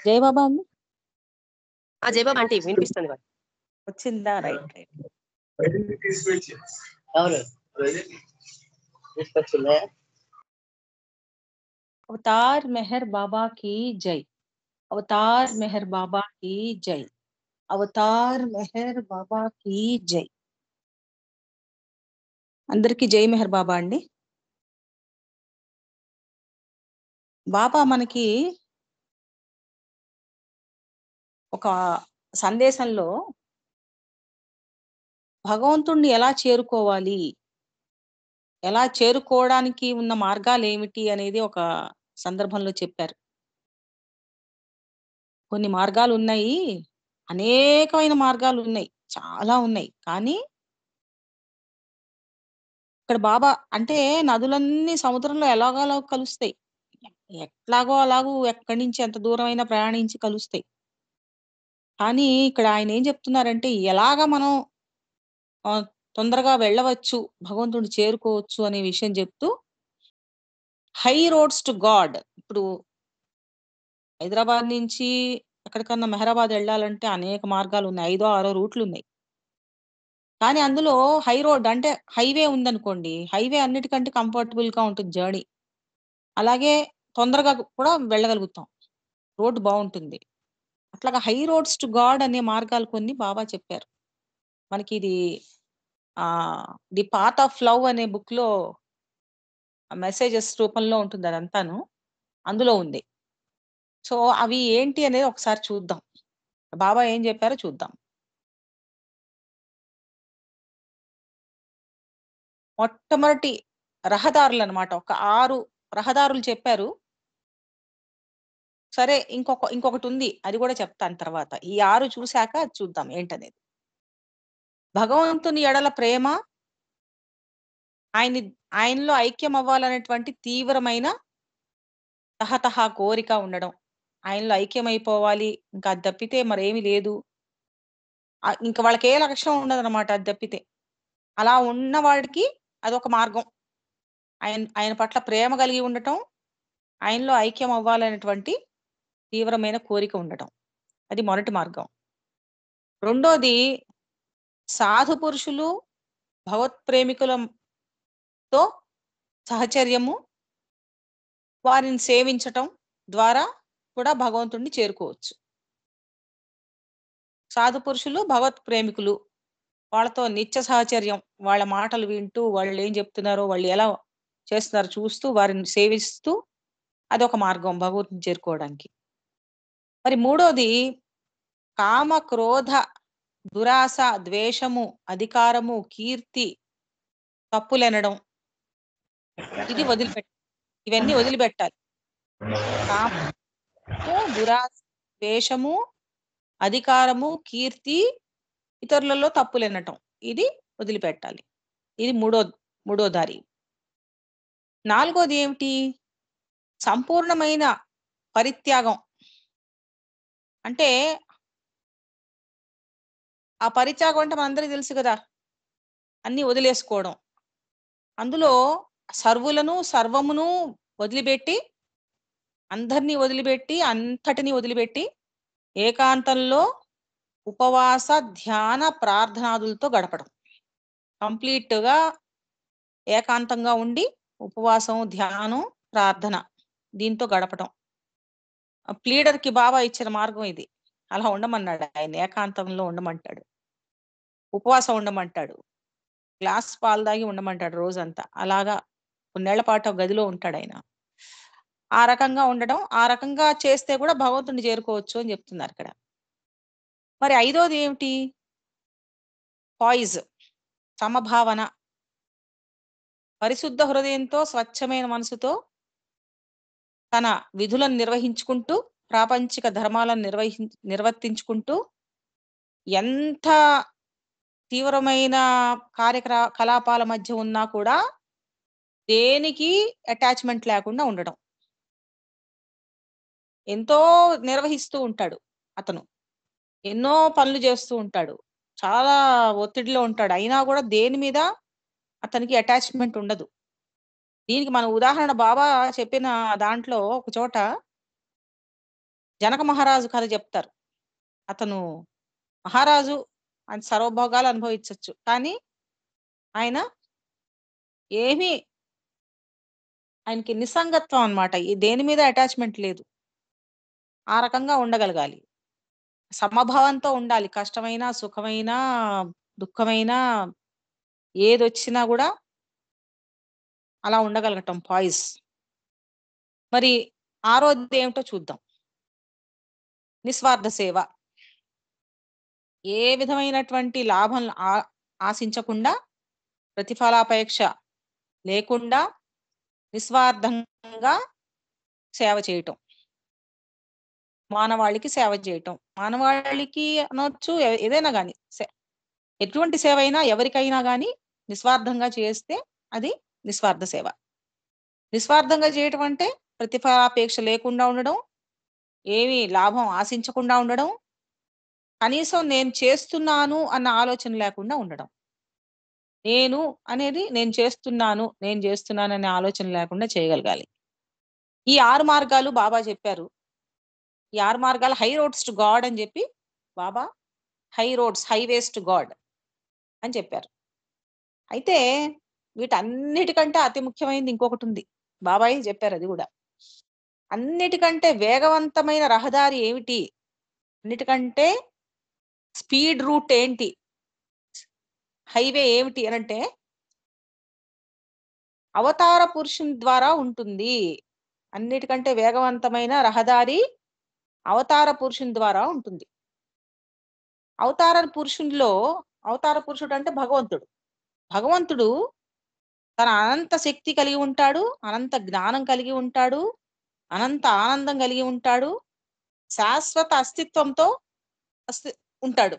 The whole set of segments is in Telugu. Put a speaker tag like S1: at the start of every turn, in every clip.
S1: జయబాబా అండి
S2: జయబాబా అంటే వినిపిస్తుంది మరి.
S1: వచ్చిందా? Right right.
S2: అవును తీసుకొచ్చిందా?
S1: అవతార్ మెహర్ బాబా की जय, అవతార్ మెహర్ బాబా की जय, అవతార్ మెహర్ బాబా की जय. అందరికీ జై మెహర్ బాబా అండి. బాబా మనకి ఒక సందేశంలో భగవంతుణ్ణి ఎలా చేరుకోవాలి, ఎలా చేరుకోవడానికి ఉన్న మార్గాలు ఏమిటి అనేది ఒక సందర్భంలో చెప్పారు. కొన్ని మార్గాలు ఉన్నాయి, అనేకమైన మార్గాలు ఉన్నాయి, చాలా ఉన్నాయి. కానీ ఇక్కడ బాబా అంటే నదులన్నీ సముద్రంలో ఎలాగోలా కలుస్తాయి, ఎట్లాగో అలాగూ ఎక్కడి నుంచి ఎంత దూరం అయినా ప్రయాణించి కలుస్తాయి. కానీ ఇక్కడ ఆయన ఏం చెప్తున్నారంటే ఎలాగా మనం ఆ, తొందరగా వెళ్ళవచ్చు, భగవంతుడిని చేరుకోవచ్చు అనే విషయం చెప్తూ హై రోడ్స్ టు గాడ్. ఇప్పుడు హైదరాబాద్ నుంచి ఎక్కడికన్నా మెహరాబాద్ వెళ్ళాలంటే అనేక మార్గాలు ఉన్నాయి, 5 6 రూట్లు ఉన్నాయి. కానీ అందులో హై రోడ్ అంటే హైవే ఉందనుకోండి, హైవే అన్నిటికంటే కంఫర్టబుల్ గా ఉంటుంది జర్నీ. అలాగే తొందరగా కూడా వెళ్ళగలుగుతాం, రోడ్డు బాగుంటుంది. అట్లాగా హై రోడ్స్ టు గాడ్ అనే మార్గాలు కొన్ని బాబా చెప్పారు మనకి. ఇది ది పాత్ ఆఫ్ లవ్ అనే బుక్ లో మెసేజెస్ రూపంలో ఉంటుంది అదంతాను, అందులో ఉంది. సో అవి ఏంటి అనేది ఒకసారి చూద్దాం, బాబా ఏం చెప్పారో చూద్దాం. మొట్టమొదటి రహదారులు అన్నమాట, ఒక 6 రహదారులు చెప్పారు. సరే ఇంకొకటి ఉంది, అది కూడా చెప్తాను తర్వాత. ఈ 6 చూశాక అది చూద్దాం ఏంటనేది. భగవంతుని ఎడల ప్రేమ, ఆయనలో ఐక్యం అవ్వాలనేటువంటి తీవ్రమైన తహతహ కోరిక ఉండడం, ఆయనలో ఐక్యమైపోవాలి, ఇంకా అది తప్పితే మరేమీ లేదు, ఇంకా వాళ్ళకి ఏ లక్ష్యం ఉండదు అనమాట అది తప్పితే. అలా ఉన్న వాడికి అదొక మార్గం. ఆయన పట్ల ప్రేమ కలిగి ఉండటం, ఆయనలో ఐక్యం అవ్వాలనేటువంటి తీవ్రమైన కోరిక ఉండటం, అది మొదటి మార్గం. రెండోది సాధు పురుషులు భగవత్ప్రేమికులతో సహచర్యము, వారిని సేవించటం ద్వారా కూడా భగవంతుణ్ణి చేరుకోవచ్చు. సాధు పురుషులు భగవత్ ప్రేమికులు, వాళ్ళతో నిత్య సహచర్యం, వాళ్ళ మాటలు వింటూ వాళ్ళు ఏం చెప్తున్నారో, వాళ్ళు ఎలా చేస్తున్నారో చూస్తూ వారిని సేవిస్తూ, అదొక మార్గం భగవంతుని చేరుకోవడానికి. మరి మూడోది కామ క్రోధ దురాశ ద్వేషము అధికారము కీర్తి తప్పులెనడం, ఇది ఇవన్నీ వదిలిపెట్టాలి. కామము దురాశ ద్వేషము అధికారము కీర్తి ఇతరులలో తప్పులెనటం, ఇది వదిలిపెట్టాలి. ఇది మూడో దారి. నాలుగోది ఏమిటి? సంపూర్ణమైన పరిత్యాగం. అంటే ఆ పరిత్యాగం అంటే మనందరికీ తెలుసు కదా, అన్ని వదిలేసుకోవడం. అందులో సర్వమును వదిలిపెట్టి, అందరినీ వదిలిపెట్టి, అంతటిని వదిలిపెట్టి ఏకాంతంలో ఉపవాస ధ్యాన ప్రార్థనాదులతో గడపడం. కంప్లీట్ గా ఏకాంతంగా ఉండి ఉపవాసం ధ్యానం ప్రార్థన దీంతో గడపడం. ప్లీడర్ కి బాబా ఇచ్చిన మార్గం ఇది. అలా ఉండమన్నాడు ఆయన, ఏకాంతంలో ఉండమంటాడు, ఉపవాసం ఉండమంటాడు, గ్లాస్ పాలు తాగి ఉండమంటాడు రోజంతా. అలాగా కొన్నేళ్ల పాటు గదిలో ఉంటాడు ఆయన. ఆ రకంగా ఉండడం, ఆ రకంగా చేస్తే కూడా భగవంతుడిని చేరుకోవచ్చు అని చెప్తున్నారు ఇక్కడ. మరి ఐదోది ఏమిటి? పాయిజ్, సమభావన. పరిశుద్ధ హృదయంతో స్వచ్ఛమైన మనసుతో తన విధులను నిర్వహించుకుంటూ, ప్రాపంచిక ధర్మాలను నిర్వర్తించుకుంటూ, ఎంత తీవ్రమైన కార్యకలాపాల మధ్య ఉన్నా కూడా దేనికి అటాచ్మెంట్ లేకుండా ఉండడం. ఎంతో నిర్వహిస్తూ ఉంటాడు అతను, ఎన్నో పనులు చేస్తూ ఉంటాడు, చాలా ఒత్తిడిలో ఉంటాడు, అయినా కూడా దేని మీద అతనికి అటాచ్మెంట్ ఉండదు. దీనికి మన ఉదాహరణ బాబా చెప్పిన దాంట్లో ఒక చోట జనక మహారాజు కథ చెప్తారు. అతను మహారాజు, ఆయన సర్వభోగాలు అనుభవించొచ్చు. కానీ ఆయన ఏమీ ఆయనకి నిస్సంగత్వం అన్నమాట. దేని మీద అటాచ్‌మెంట్ లేదు. ఆ రకంగా ఉండగలగాలి. సమభావంతో ఉండాలి. కష్టమైనా, సుఖమైనా, దుఃఖమైనా ఏదొచ్చినా గూడా అలా ఉండగలగటం పాయిస్. మరి ఆరోదేమిటో చూద్దాం. నిస్వార్థ సేవ. ఏ విధమైనటువంటి లాభం ఆశించకుండా, ప్రతిఫలాపేక్ష లేకుండా నిస్వార్థంగా సేవ చేయటం. మానవాళికి సేవ చేయటం. మానవాళికి అనొచ్చు, ఏదైనా గాని. ఎటువంటి సేవైనా ఎవరికైనా గాని నిస్వార్థంగా చేస్తే అది నిస్వార్థ సేవ. నిస్వార్థంగా చేయటం అంటే ప్రతిఫలాపేక్ష లేకుండా ఉండడం, ఏమీ లాభం ఆశించకుండా ఉండడం, కనీసం నేను చేస్తున్నాను అన్న ఆలోచన లేకుండా ఉండడం. నేను చేస్తున్నాననే ఆలోచన లేకుండా చేయగలగాలి. ఈ 6 మార్గాలు బాబా చెప్పారు. ఈ 6 మార్గాలు హై రోడ్స్ టు గాడ్ అని చెప్పి బాబా హైవేస్ టు గాడ్ అని చెప్పారు. అయితే వీటన్నిటికంటే అతి ముఖ్యమైనది ఇంకొకటుంది. బాబాయ్ చెప్పారు అది గూడా. అన్నిటికంటే వేగవంతమైన రహదారి ఏమిటి? అన్నిటికంటే స్పీడ్ రూట్ ఏంటి? హైవే ఏమిటి అనంటే అవతార పురుషుని ద్వారా ఉంటుంది. అన్నిటికంటే వేగవంతమైన రహదారి అవతార పురుషుని ద్వారా ఉంటుంది. అవతార పురుషుడు అంటే భగవంతుడు. భగవంతుడు తన అనంత శక్తి కలిగి ఉంటాడు. అనంత జ్ఞానం కలిగి ఉంటాడు. అనంత ఆనందం కలిగి ఉంటాడు. శాశ్వత అస్తిత్వంతో అస్తి ఉంటాడు.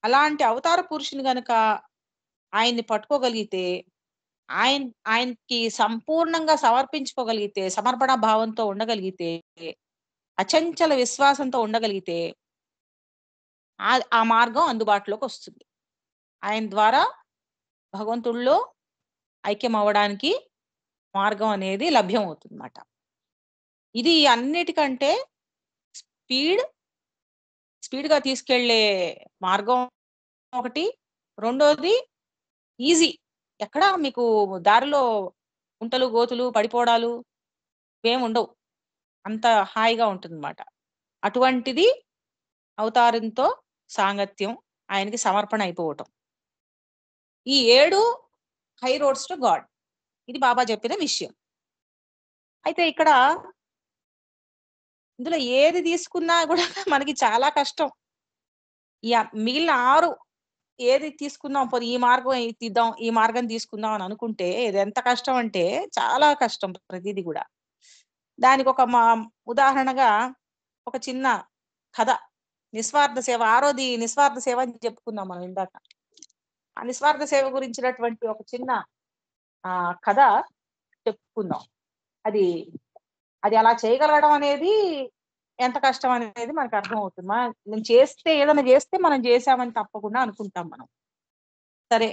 S1: అలాంటి అవతార పురుషుని గనక ఆయన్ని పట్టుకోగలిగితే, ఆయనకి సంపూర్ణంగా సమర్పించుకోగలిగితే, సమర్పణ భావంతో ఉండగలిగితే, అచంచల విశ్వాసంతో ఉండగలిగితే, ఆ మార్గం అందుబాటులోకొస్తుంది. ఆయన ద్వారా భగవంతుడిలో ఐక్యం అవ్వడానికి మార్గం అనేది లభ్యమవుతుందన్నమాట. ఇది అన్నిటికంటే స్పీడ్ స్పీడ్‌గా తీసుకెళ్ళే మార్గం ఒకటి. రెండోది ఈజీ. ఎక్కడ మీకు దారిలో గుంటలు, గోతులు, పడిపోవడాలు ఇవేముండవు. అంత హాయిగా ఉంటుందన్నమాట. అటువంటిది అవతారంతో సాంగత్యం, ఆయనకి సమర్పణ అయిపోవటం. ఈ 7 హై రోడ్స్ టు గాడ్. ఇది బాబా చెప్పిన విషయం. అయితే ఇక్కడ ఇందులో ఏది తీసుకున్నా గూడా మనకి చాలా కష్టం. మిగిలిన 6 ఏది తీసుకుందాం పోనీ ఈ మార్గం తీద్దాం, ఈ మార్గం తీసుకుందాం అని అనుకుంటే ఇదెంత కష్టం అంటే చాలా కష్టం ప్రతీది గూడా. దానికొక ఉదాహరణగా ఒక చిన్న కథ. నిస్వార్థ సేవ. ఆరోది నిస్వార్థ సేవ అని చెప్పుకున్నాం మనం ఇందాక. ఆ నిస్వార్థ సేవ గురించినటువంటి ఒక చిన్న కథ చెప్పుకుందాం. అది అది అలా చేయగలగడం అనేది ఎంత కష్టం అనేది మనకు అర్థమవుతుంది. ఏదైనా చేస్తే మనం చేశామని తప్పకుండా అనుకుంటాం మనం. సరే.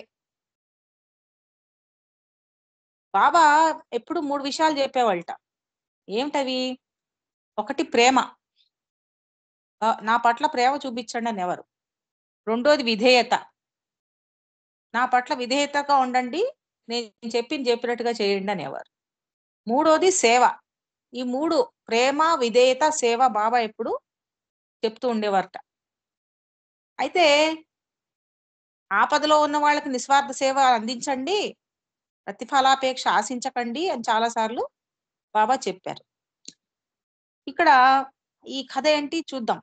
S1: బాబా ఎప్పుడు 3 విషయాలు చెప్పేవాళ్ళట. ఏమిటవి? ఒకటి ప్రేమ. నా పట్ల ప్రేమ చూపించండి అనేవారు. రెండోది విధేయత. నా పట్ల విధేయతగా ఉండండి. నేను చెప్పినట్టుగా చేయండి అనేవారు. మూడోది సేవ. ఈ 3 ప్రేమ, విధేయత, సేవ బాబా ఎప్పుడు చెప్తూ ఉండేవారట. అయితే ఆపదలో ఉన్న వాళ్ళకి నిస్వార్థ సేవ అందించండి. ప్రతిఫలాపేక్ష ఆశించకండి అని చాలా సార్లు బాబా చెప్పారు. ఇక్కడ ఈ కథ ఏంటి చూద్దాం.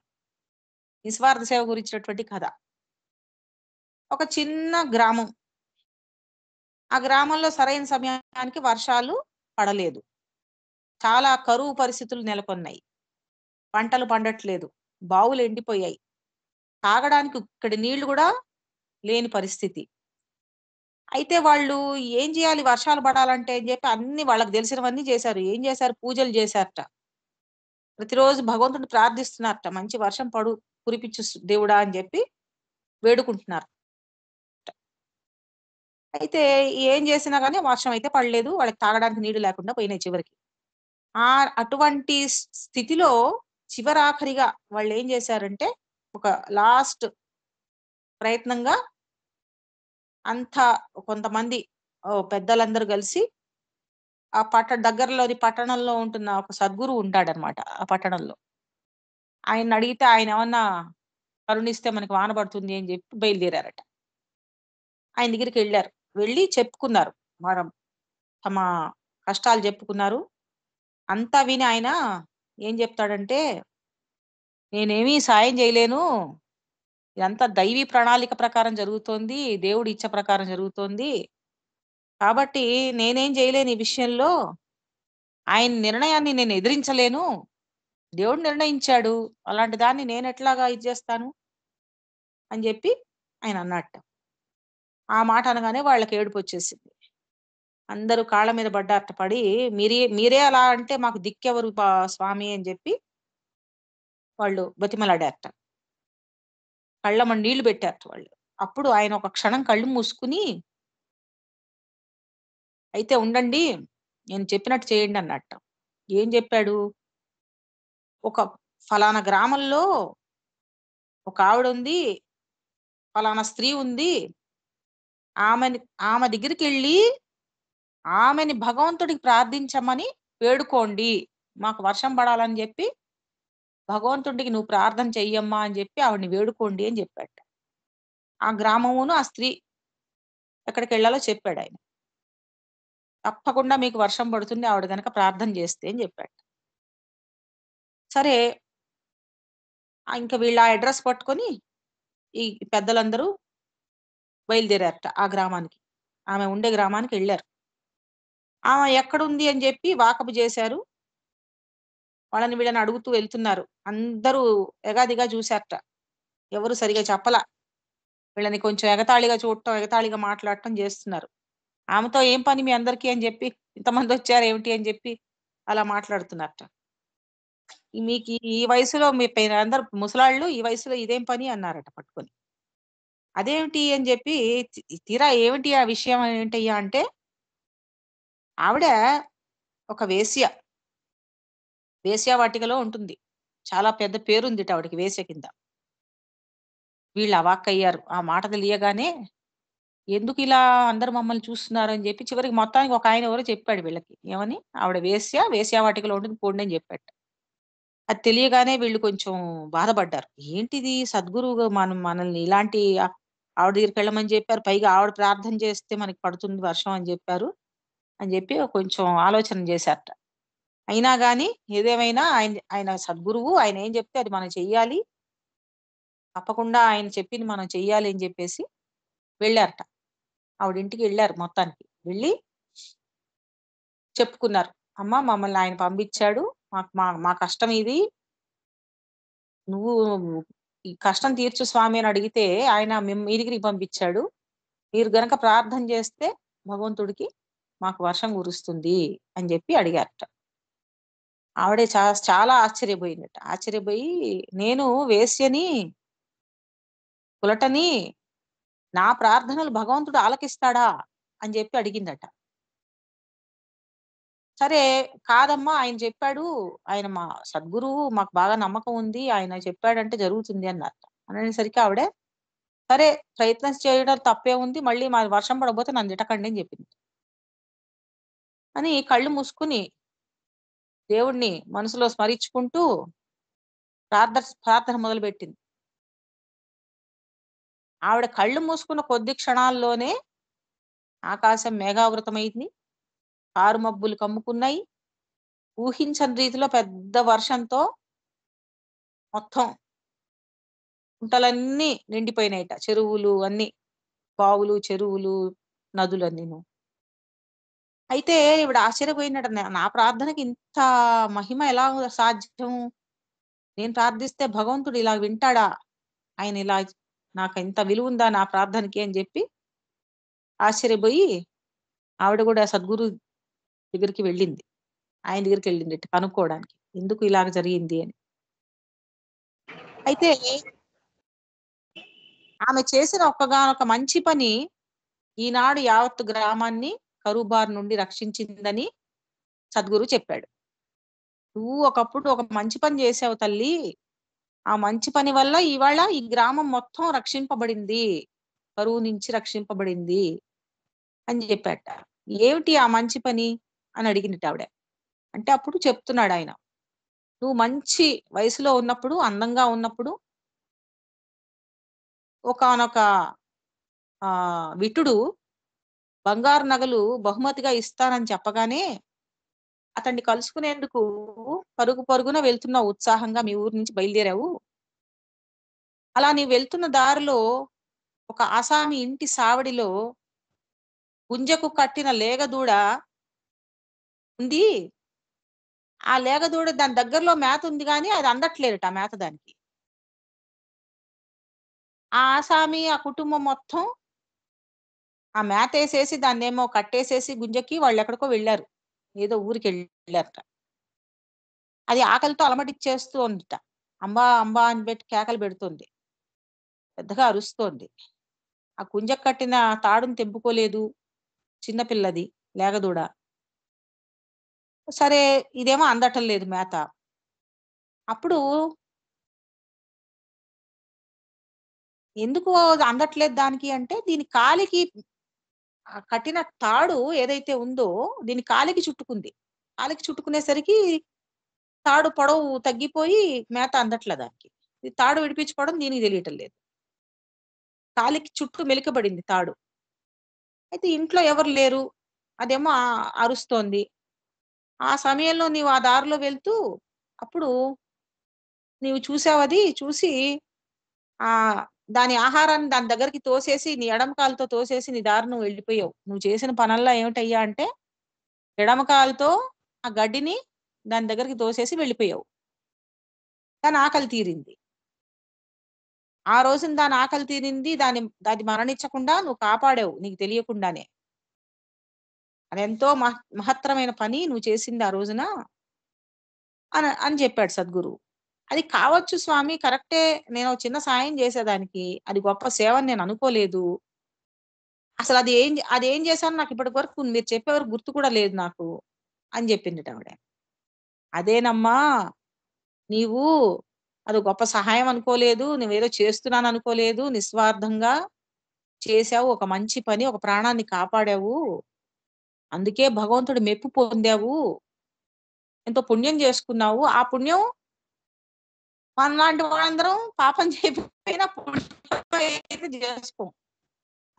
S1: నిస్వార్థ సేవ గురించినటువంటి కథ. ఒక చిన్న గ్రామం. ఆ గ్రామంలో సరైన సమయానికి వర్షాలు పడలేదు. చాలా కరువు పరిస్థితులు నెలకొన్నాయి. పంటలు పండట్లేదు. బావులు ఎండిపోయాయి. తాగడానికి ఇక్కడి నీళ్లు గూడా లేని పరిస్థితి. అయితే వాళ్ళు ఏం చేయాలి వర్షాలు పడాలంటే అని చెప్పి అన్ని వాళ్ళకి తెలిసినవన్నీ చేశారు. ఏం చేశారు? పూజలు చేశారట. ప్రతిరోజు భగవంతుడిని ప్రార్థిస్తున్నారట. మంచి వర్షం కురిపించు దేవుడా అని చెప్పి వేడుకుంటున్నారు. అయితే ఏం చేసినా గాని వర్షం అయితే పడలేదు. వాళ్ళకి తాగడానికి నీళ్లు లేకుండా పోయినాయి చివరికి. అటువంటి స్థితిలో చివరాఖరిగా వాళ్ళేం చేశారంటే, ఒక లాస్ట్ ప్రయత్నంగా అంతా కొంతమంది పెద్దలందరూ కలిసి ఆ దగ్గరలోని పట్టణంలో ఉంటున్న ఒక సద్గురువు ఉంటాడనమాట ఆ పట్టణంలో. ఆయన్నడిగితే ఆయనేమన్నా కరుణిస్తే మనకి వాన పడుతుంది అని చెప్పి బయలుదేరారట. ఆయన దగ్గరికెళ్లారు. వెళ్లి చెప్పుకున్నారు. మనం తమ కష్టాలు చెప్పుకున్నారు. అంతా విని ఆయన ఏం చెప్తాడంటే, "నేనేమీ సాయం చేయలేను. ఇదంతా దైవీ ప్రణాళిక ప్రకారం జరుగుతోంది. దేవుడి ఇచ్చ ప్రకారం జరుగుతోంది. కాబట్టి నేనేం చేయలేను ఈ విషయంలో. ఆయన నిర్ణయాన్ని నేను ఎదిరించలేను. దేవుడు నిర్ణయించాడు. అలాంటి దాన్ని నేనెట్లాగా ఇది చేస్తాను" అని చెప్పి ఆయన అన్నట్ట. ఆ మాట అనగానే వాళ్ళకి ఏడుపొచ్చేసింది. అందరూ కాళ్ళ మీద పడ్డారట. పడి మీరే అలా అంటే మాకు దిక్కెవరు స్వామి అని చెప్పి వాళ్ళు బతిమలాడారట. కళ్ళమ్మట నీళ్లు పెట్టారట వాళ్ళు. అప్పుడు ఆయన ఒక క్షణం కళ్ళు మూసుకుని, "అయితే ఉండండి. నేను చెప్పినట్టు చేయండి" అన్నట్ట. ఏం చెప్పాడు? ఒక ఫలానా గ్రామంలో ఒక ఆవిడుంది. ఫలానా స్త్రీ ఉంది. ఆమెని ఆమె దగ్గరికెళ్ళి ఆమెని భగవంతుడికి ప్రార్థించమని వేడుకోండి. మాకు వర్షం పడాలని చెప్పి భగవంతుడికి నువ్వు ప్రార్థన చెయ్యమ్మా అని చెప్పి ఆవిడని వేడుకోండి అని చెప్పాడట. ఆ గ్రామమును, ఆ స్త్రీ ఎక్కడికెళ్ళాలో చెప్పాడాయన. తప్పకుండా మీకు వర్షం పడుతుంది ఆవిడ గనక ప్రార్థన చేస్తే అని చెప్పాడు. సరే ఇంక వీళ్ళు ఆ అడ్రెస్ పట్టుకొని ఈ పెద్దలందరూ బయలుదేరారట ఆ గ్రామానికి. ఆమె ఉండే గ్రామానికెళ్లారు. ఆమె ఎక్కడుంది అని చెప్పి వాకబు చేశారు. వాళ్ళని వీళ్ళని అడుగుతూ వెళ్తున్నారు. అందరూ ఎగాదిగా చూసారట. ఎవరు సరిగ్గా చెప్పలా. వీళ్ళని కొంచెం ఎగతాళిగా చూడటం, ఎగతాళిగా మాట్లాడటం చేస్తున్నారు. ఆమెతో ఏం పని మీ అందరికి అని చెప్పి, ఇంతమందొచ్చారేమిటి అని చెప్పి అలా మాట్లాడుతున్నారట. మీకు ఈ వయసులో మీ అందరూ ముసలాళ్ళు ఈ వయసులో ఇదేం పని అన్నారట పట్టుకొని. అదేమిటి అని చెప్పి తీరా ఏమిటి ఆ విషయం ఏంటయ్యా అంటే, ఆవిడ ఒక వేశ్య. వేశ్యావాటికలో ఉంటుంది. చాలా పెద్ద పేరుందిట ఆవిడకి వేశ్య కింద. వీళ్ళు అవాక్కయ్యారు. ఆ మాట తెలియగానే, ఎందుకిలా అందరూ మమ్మల్ని చూస్తున్నారు అని చెప్పి చివరికి మొత్తానికి ఒకాయన ఎవరో చెప్పాడు వీళ్ళకి. ఏమని? ఆవిడ వేశ్య, వేశ్యావాటికలో ఉంటుంది పోండి అని చెప్పాడట. అది తెలియగానే వీళ్ళు కొంచెం బాధపడ్డారు. ఏంటిది సద్గురువు మనల్ని ఇలాంటి ఆవిడ దగ్గరికెళ్ళమని చెప్పారు. పైగా ఆవిడ ప్రార్థన చేస్తే మనకి పడుతుంది వర్షం అని చెప్పారు. అని చెప్పి కొంచెం ఆలోచన చేశారట. అయినా గాని ఏదేమైనా ఆయన ఆయన సద్గురువు. ఆయన ఏం చెప్తే అది మనం చెయ్యాలి. తప్పకుండా ఆయన చెప్పింది మనం చెయ్యాలి అని చెప్పేసి వెళ్ళారట. ఆవిడ ఇంటికెళ్లారు మొత్తానికి. వెళ్ళి చెప్పుకున్నారు. "అమ్మ మమ్మల్ని ఆయన పంపించాడు. మాకు మా మా కష్టం ఇది. నువ్వు ఈ కష్టం తీర్చు స్వామి అని అడిగితే ఆయన మీ దగ్గరికి పంపించాడు. మీరు గనక ప్రార్థన చేస్తే భగవంతుడికి మాకు వర్షం కురుస్తుంది" అని చెప్పి అడిగారట. ఆవిడ చాలా ఆశ్చర్యపోయిందట. ఆశ్చర్యపోయి, "నేను వేశ్యని, కులటని, నా ప్రార్థనలు భగవంతుడు ఆలకిస్తాడా?" అని చెప్పి అడిగిందట. సరే, "కాదమ్మా ఆయన చెప్పాడు. ఆయన మా సద్గురువు. మాకు బాగా నమ్మకం ఉంది. ఆయన చెప్పాడంటే జరుగుతుంది" అన్నారట. అనేసరికి ఆవిడ, "సరే ప్రయత్నం చేయడం తప్పేముంది. మళ్ళీ మాది వర్షం పడకపోతే నన్ను తిట్టకండి" అని చెప్పింది. అని కళ్ళు మూసుకొని దేవుడిని మనసులో స్మరించుకుంటూ ప్రార్థన మొదలుపెట్టింది. ఆవిడ కళ్ళు మూసుకున్న కొద్ది క్షణాల్లోనే ఆకాశం మేఘావృతమైంది. కారుమబ్బులు కమ్ముకున్నాయి. ఊహించని రీతిలో పెద్ద వర్షంతో మొత్తం కుంటలన్నీ నిండిపోయినాయట. చెరువులు అన్నీ. బావులు, చెరువులు, నదులన్నీను. అయితే ఈవిడ ఆశ్చర్యపోయిందట. నా ప్రార్థనకి ఇంత మహిమ ఎలా సాధ్యం? నేను ప్రార్థిస్తే భగవంతుడు ఇలా వింటాడా? ఆయన ఇలా నాకింత విలువుందా నా ప్రార్థనకి అని జెప్పి ఆశ్చర్యపోయి ఆవిడ గూడా సద్గురు దగ్గరికి వెళ్ళింది. ఆయన దగ్గరికెళ్ళిందట కనుక్కోవడానికి. ఎందుకు ఇలాగ జరిగింది అని. అయితే ఆమె చేసిన ఒక్కగానొక మంచి పని ఈనాడు యావత్తు గ్రామాన్ని కరువు బారి నుండి రక్షించిందని సద్గురు చెప్పాడు. నువ్వు ఒకప్పుడు ఒక మంచి పని చేసావు తల్లి. ఆ మంచి పని వల్ల ఇవాళ ఈ గ్రామం మొత్తం రక్షింపబడింది. కరువు నుంచి రక్షింపబడింది అని చెప్పాట. ఏమిటి ఆ మంచి పని అని అడిగిందిటావిడ. అంటే అప్పుడు చెప్తున్నాడాయన. నువ్వు మంచి వయసులో ఉన్నప్పుడు, అందంగా ఉన్నప్పుడు ఒకానొక విటుడు బంగారు నగలు బహుమతిగా ఇస్తానని చెప్పగానే, అతన్ని కలుసుకునేందుకు పరుగు పరుగున వెళ్తున్నావు ఉత్సాహంగా మీ ఊరు నుంచి బయలుదేరావు. అలా నీవు వెళ్తున్న దారిలో ఒక ఆసామి ఇంటి సావడిలో గుంజకు కట్టిన లేగదూడ ఉంది. ఆ లేగదూడ దాని దగ్గరలో మేత ఉంది గానీ అది అందట్లేదట ఆ మేత దానికి. ఆ ఆసామి, ఆ కుటుంబం మొత్తం ఆ మేతేసేసి దాన్నేమో కట్టేసేసి గుంజకి వాళ్ళెక్కడికో వెళ్లారు. ఏదో ఊరికెళ్ళారట. అది ఆకలితో అలమటించేస్తోందిట. అంబా! అంబా! అని పెట్టి కేకలు పెడుతోంది. పెద్దగా అరుస్తోంది. ఆ గుంజకు కట్టిన తాడుని తెంపుకోలేదు. చిన్న పిల్లది లేగదూడ. సరే ఇదేమో అందటం లేదు మేత. అప్పుడు ఎందుకు అందట్లేదు దానికి అంటే దీని కాలికి కట్టిన తాడు ఏదైతే ఉందో దీని కాలికి చుట్టుకుంది. కాలికి చుట్టుకునేసరికి తాడు పొడవు తగ్గిపోయి మేత అందట్ల దానికి. ఈ తాడు విడిపించుకోవడం దీనికి తెలియటం లేదు. కాలికి చుట్టూ మెలికబడింది తాడు. అయితే ఇంట్లో ఎవరు లేరు. అదేమో అరుస్తోంది. ఆ సమయంలో నీవు ఆ దారిలో వెళ్తూ అప్పుడు నీవు చూసావది. చూసి దాని ఆహారాన్ని దాని దగ్గరికి తోసేసి నీ ఎడమ కాలుతో తోసేసి నీ దారి నువ్వు వెళ్ళిపోయావు. నువ్వు చేసిన పనల్లా ఏమిటయ్యా అంటే ఎడమ కాలుతో ఆ గడ్డిని దాని దగ్గరికి తోసేసి వెళ్ళిపోయావు. దాని ఆకలి తీరింది. ఆ రోజున దాని ఆకలి తీరింది. అది మరణించకుండా నువ్వు కాపాడావు నీకు తెలియకుండానే. అదెంతో మహత్తరమైన పని నువ్వు చేసింది ఆ రోజున అని చెప్పాడు సద్గురువు. అది కావచ్చు స్వామి కరెక్టే. నేను చిన్న సాయం చేసేదానికి. అది గొప్ప సేవ అని నేను అనుకోలేదు. అసలు అదేం చేశానో నాకు ఇప్పటి వరకు మీరు చెప్పే వరకు గుర్తు కూడా లేదు నాకు అని చెప్పిందిటావిడ. అదేనమ్మా నీవు అది గొప్ప సహాయం అనుకోలేదు. నువ్వేదో చేస్తున్నాను అనుకోలేదు. నిస్వార్థంగా చేశావు. ఒక మంచి పని. ఒక ప్రాణాన్ని కాపాడావు. అందుకే భగవంతుడి మెప్పు పొందావు. ఎంతో పుణ్యం చేసుకున్నావు. ఆ పుణ్యం మనలాంటి వాళ్ళందరం పాపం చేయకపోయినా పుణ్యం అయితే చేసుకోం.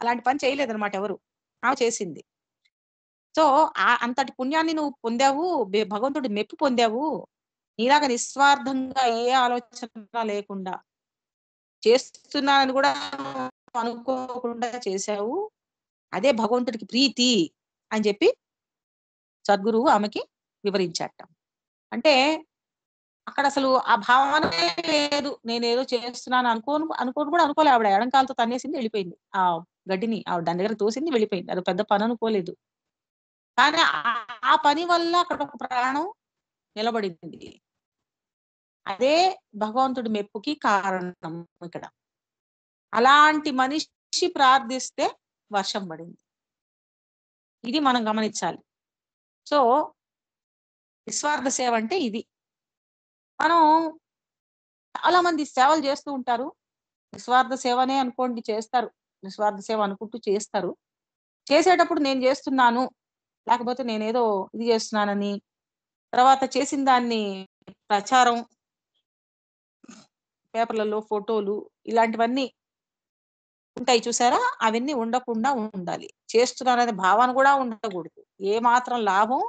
S1: అలాంటి పని చేయలేదన్నమాట ఎవరు. ఆమె చేసింది. సో, అంతటి పుణ్యాన్ని నువ్వు పొందావు. భగవంతుడి మెప్పు పొందావు. నీలాగా నిస్వార్థంగా ఏ ఆలోచన లేకుండా చేస్తున్నానని కూడా అనుకోకుండా చేశావు. అదే భగవంతుడికి ప్రీతి అని చెప్పి సద్గురువు ఆమెకి వివరించాట. అంటే అక్కడసలు ఆ భావనే లేదు. నేనేదో చేస్తున్నాను అనుకోను కూడా అనుకోలే ఆవిడ. ఎడం కాలుతో తన్నేసింది వెళ్ళిపోయింది. ఆ గడ్డిని ఆవిడ దాని దగ్గర తోసింది వెళ్ళిపోయింది. అదో పెద్ద పననుకోలేదు. కానీ ఆ పని వల్ల అక్కడ ఒక ప్రాణం నిలబడింది. అదే భగవంతుడి మెప్పుకి కారణం ఇక్కడ. అలాంటి మనిషి ప్రార్థిస్తే వర్షం పడింది. ఇది మనం గమనించాలి. సో, నిస్వార్థ సేవ అంటే ఇది. మనం చాలా మంది సేవలు చేస్తూ ఉంటారు. నిస్వార్థ సేవనే అనుకోండి చేస్తారు. నిస్వార్థ సేవ అనుకుంటూ చేస్తారు. చేసేటప్పుడు నేను చేస్తున్నాను, లేకపోతే నేనేదో ఇది చేస్తున్నానని, తర్వాత చేసిన దాన్ని ప్రచారం, పేపర్‌లలో ఫోటోలు ఇలాంటివన్నీ ఉంటాయి చూసారా? అవన్నీ ఉండకుండా ఉండాలి. చేస్తున్నాననే భావన కూడా ఉండకూడదు. ఏ మాత్రం లాభం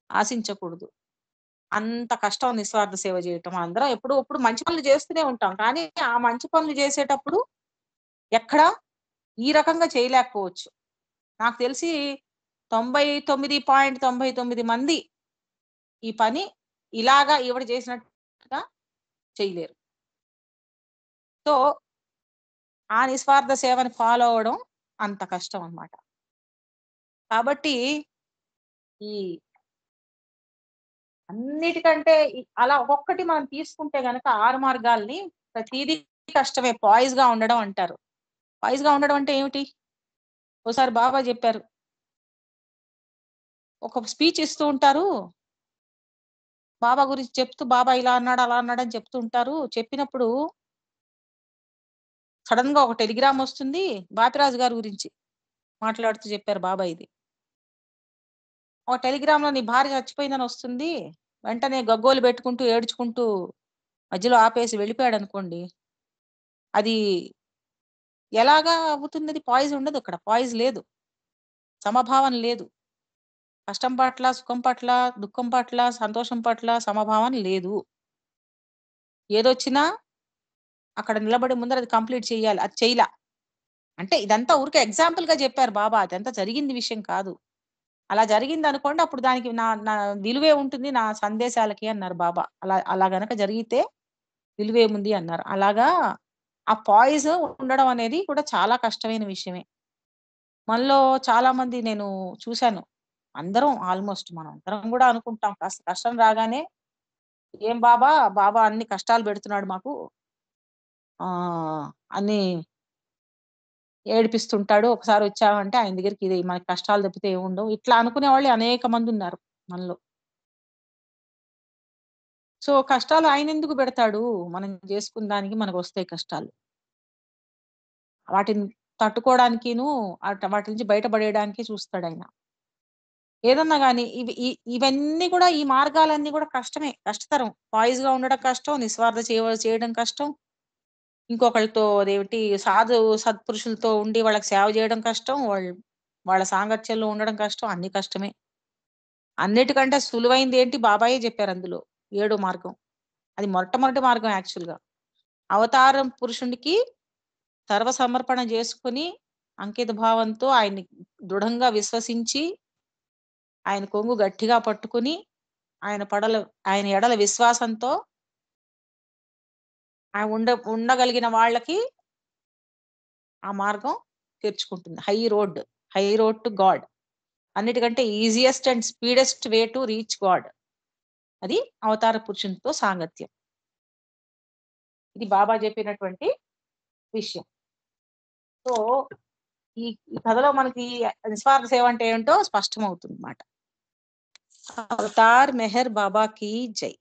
S1: ఆశించకూడదు. అంత కష్టం నిస్వార్థ సేవ చేయటం. అందరం ఎప్పుడో అప్పుడు మంచి పనులు చేస్తూనే ఉంటాం. కానీ ఆ మంచి పనులు చేసేటప్పుడు ఎక్కడ ఈ రకంగా చేయలేకపోవచ్చు. నాకు తెలిసి 99.99 మంది ఈ పని ఇలాగా ఈవిడ చేసినట్టుగా చేయలేరు. సో, ఆ నిస్వార్థ సేవని ఫాలో అవ్వడం అంత కష్టం అన్నమాట. కాబట్టి ఈ అన్నిటికంటే అలా ఒక్కొక్కటి మనం తీసుకుంటే గనక 6 మార్గాల్ని ప్రతీదీ కష్టమే. పాయిస్‌గా ఉండడం అంటారు. పాయిస్‌గా ఉండడం అంటే ఏమిటి? ఓసారి బాబా జెప్పారు. ఒక స్పీచ్ ఇస్తూ ఉంటారు. బాబా గురించి చెప్తూ బాబా ఇలా అన్నాడు, అలా అన్నాడని చెప్తూ ఉంటారు. చెప్పినప్పుడు సడెన్‌గా ఒక టెలిగ్రామ్ వస్తుంది. బాపిరాజు గారి గురించి మాట్లాడుతూ చెప్పారు బాబా ఇది. ఒక టెలిగ్రామ్‌లో నీ భార్య చచ్చిపోయిందని వస్తుంది. వెంటనే గగ్గోలు పెట్టుకుంటూ, ఏడ్చుకుంటూ మధ్యలో ఆపేసి వెళ్ళిపోయాడనుకోండి. అది ఎలాగా అవుతుందది? పాయిజ్ ఉండదు అక్కడ. పాయిజ్ లేదు. సమభావన లేదు. కష్టం పట్ల, సుఖం పట్ల, దుఃఖం పట్ల, సంతోషం పట్ల సమభావన లేదు. ఏదొచ్చినా అక్కడ నిలబడి ముందర అది కంప్లీట్ చేయాలి. అది చేయలా. అంటే ఇదంతా ఊరికే ఎగ్జాంపుల్‌గా చెప్పారు బాబా. అదంతా జరిగింది విషయం కాదు. అలా జరిగిందనుకోండి అప్పుడు దానికి నా నా విలువే ఉంటుంది నా సందేశాలకి అన్నారు బాబా. అలా అలా గనక జరిగితే విలువేముంది అన్నారు. అలాగా ఆ పాయిజ్ ఉండడం అనేది కూడా చాలా కష్టమైన విషయమే. మనలో చాలామంది నేను చూసాను. అందరం ఆల్‌మోస్ట్ మనందరం గూడా అనుకుంటాం కాస్త కష్టం రాగానే, "ఏం బాబా, బాబా అన్ని కష్టాలు పెడుతున్నాడు మాకు. అన్నీ ఏడిపిస్తుంటాడు. ఒకసారి వచ్చామంటే ఆయన దగ్గరికి ఇది మనకి కష్టాలు తప్పితే ఏముండవు." ఇట్లా అనుకునే వాళ్ళు అనేక మందున్నారు మనలో. సో, కష్టాలు ఆయనెందుకు పెడతాడు? మనం జేసుకున్న దానికి మనకొస్తాయి కష్టాలు. వాటిని తట్టుకోవడానికిను, వాటి నుంచి బయటపడేయడానికి చూస్తాడాయన. ఏదన్నా గాని ఇవన్నీ కూడా ఈ మార్గాలన్నీ కూడా కష్టమే. కష్టతరం. పాయిజ్‌గా ఉండడం కష్టం. నిస్వార్థ చేయడం కష్టం. ఇంకొకళ్ళతో అదేమిటి సత్పురుషులతో ఉండి వాళ్ళకి సేవ చేయడం కష్టం. వాళ్ళ సాంగత్యంలో ఉండడం కష్టం. అన్నీ కష్టమే. అన్నిటికంటే సులువైందేంటి బాబాయే చెప్పారందులో. ఏడో మార్గం. అది మొట్టమొదటి మార్గం యాక్చువల్‌గా. అవతారం పురుషునికి సర్వసమర్పణ చేసుకొని, అంకిత భావంతో ఆయన్ని దృఢంగా విశ్వసించి, ఆయన కొంగు గట్టిగా పట్టుకొని, ఆయన ఎడల విశ్వాసంతో ఉండగలిగిన వాళ్ళకి ఆ మార్గం తెరుచుకుంటుంది. High road to God. అన్నిటికంటే easiest and speediest way to reach God. అది అవతార పురుషునితో సాంగత్యం. ఇది బాబా చెప్పినటువంటి విషయం. సో, ఈ ఈ కథలో మనకి నిస్వార్థ సేవ అంటే ఏంటో స్పష్టమవుతుందన్నమాట. అవతార్ మెహర్ బాబా కీ జై.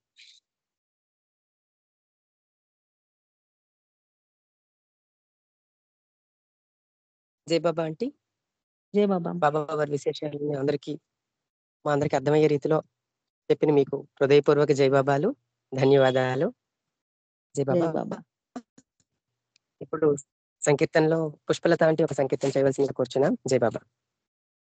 S2: జై బాబా ఆంటీ.
S1: జై బాబా.
S2: బాబా వారి విశేషాలని మా అందరికి అర్థమయ్యే రీతిలో చెప్పిన మీకు హృదయపూర్వక జై బాబాలు. ధన్యవాదాలు. జై
S1: జై
S2: బాబా.
S1: బాబా.
S2: ఇప్పుడు సంకీర్తనలో పుష్పలత ఆంటీ ఒక సంకీర్తన చేయవలసిందిగా కోరుచున్నాం. జై బాబా.